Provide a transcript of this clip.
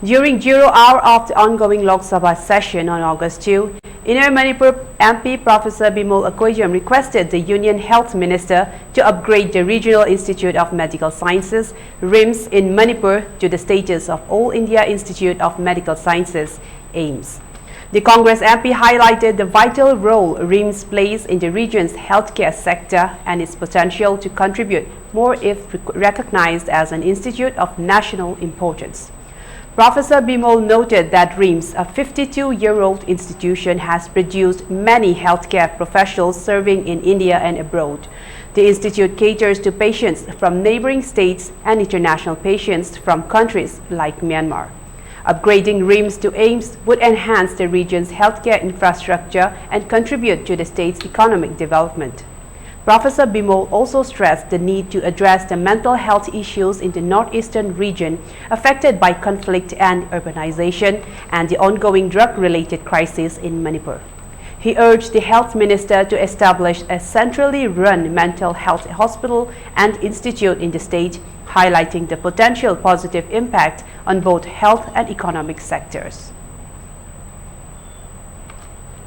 During 0 hour of the ongoing Lok Sabha session on August 2, Inner Manipur MP Professor Bimol Akoijam requested the Union Health Minister to upgrade the Regional Institute of Medical Sciences, RIMS, in Manipur to the status of All India Institute of Medical Sciences, AIIMS. The Congress MP highlighted the vital role RIMS plays in the region's healthcare sector and its potential to contribute more if recognized as an institute of national importance. Professor Bimol noted that RIMS, a 52-year-old institution, has produced many healthcare professionals serving in India and abroad. The institute caters to patients from neighboring states and international patients from countries like Myanmar. Upgrading RIMS to AIIMS would enhance the region's healthcare infrastructure and contribute to the state's economic development. Professor Bimol also stressed the need to address the mental health issues in the northeastern region affected by conflict and urbanization and the ongoing drug-related crisis in Manipur. He urged the health minister to establish a centrally run mental health hospital and institute in the state, highlighting the potential positive impact on both health and economic sectors.